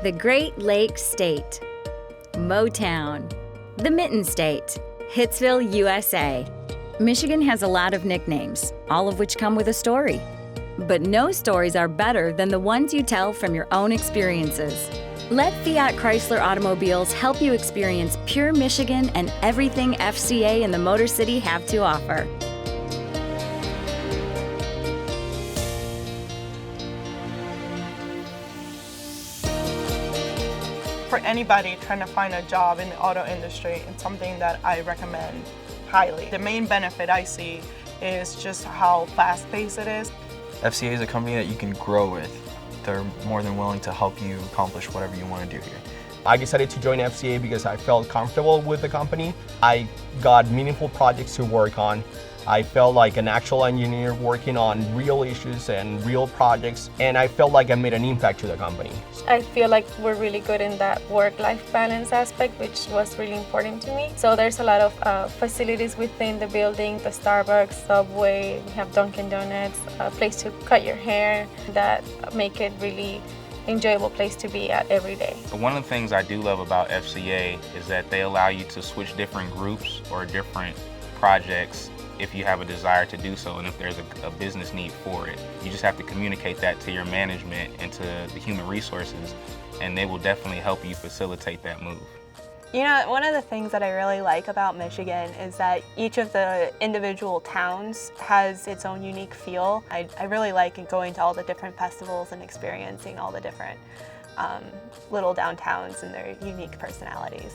The Great Lakes State, Motown, the Mitten State, Hitsville, USA. Michigan has a lot of nicknames, all of which come with a story. But no stories are better than the ones you tell from your own experiences. Let Fiat Chrysler Automobiles help you experience pure Michigan and everything FCA and the Motor City have to offer. For anybody trying to find a job in the auto industry, it's something that I recommend highly. The main benefit I see is just how fast-paced it is. FCA is a company that you can grow with. They're more than willing to help you accomplish whatever you want to do here. I decided to join FCA because I felt comfortable with the company. I got meaningful projects to work on. I felt like an actual engineer working on real issues and real projects, and I felt like I made an impact to the company. I feel like we're really good in that work-life balance aspect, which was really important to me. So there's a lot of facilities within the building, the Starbucks, Subway, we have Dunkin' Donuts, a place to cut your hair that make it really enjoyable place to be at every day. One of the things I do love about FCA is that they allow you to switch different groups or different projects if you have a desire to do so and if there's a business need for it. You just have to communicate that to your management and to the human resources, and they will definitely help you facilitate that move. You know, one of the things that I really like about Michigan is that each of the individual towns has its own unique feel. I really like going to all the different festivals and experiencing all the different little downtowns and their unique personalities.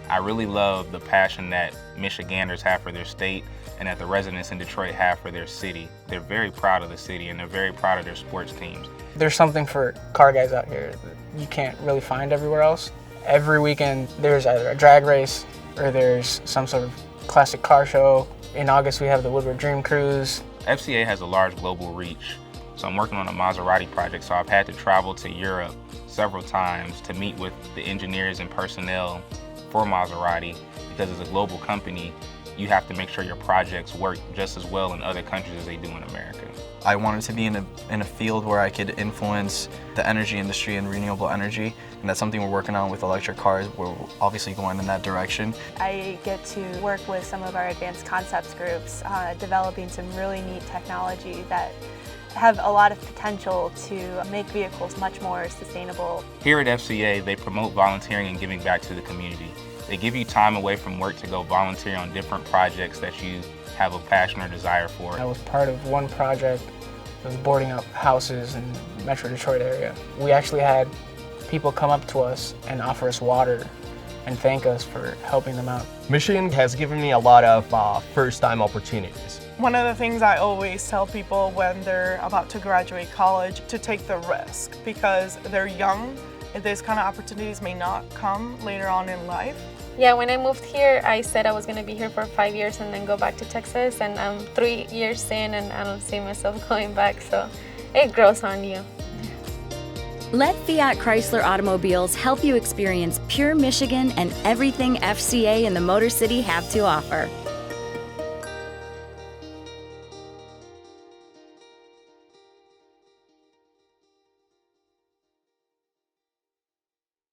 I really love the passion that Michiganders have for their state and that the residents in Detroit have for their city. They're very proud of the city and they're very proud of their sports teams. There's something for car guys out here that you can't really find everywhere else. Every weekend there's either a drag race or there's some sort of classic car show. In August we have the Woodward Dream Cruise. FCA has a large global reach. So I'm working on a Maserati project, so I've had to travel to Europe several times to meet with the engineers and personnel for Maserati, because as a global company, you have to make sure your projects work just as well in other countries as they do in America. I wanted to be in a field where I could influence the energy industry and renewable energy, and that's something we're working on with electric cars. We're obviously going in that direction. I get to work with some of our advanced concepts groups, developing some really neat technology that have a lot of potential to make vehicles much more sustainable. Here at FCA, they promote volunteering and giving back to the community. They give you time away from work to go volunteer on different projects that you have a passion or desire for. I was part of one project that was boarding up houses in the Metro Detroit area. We actually had people come up to us and offer us water and thank us for helping them out. Michigan has given me a lot of first-time opportunities. One of the things I always tell people when they're about to graduate college, to take the risk, because they're young and these kind of opportunities may not come later on in life. Yeah, when I moved here, I said I was going to be here for 5 years and then go back to Texas, and I'm 3 years in and I don't see myself going back, so it grows on you. Let Fiat Chrysler Automobiles help you experience pure Michigan and everything FCA and the Motor City have to offer.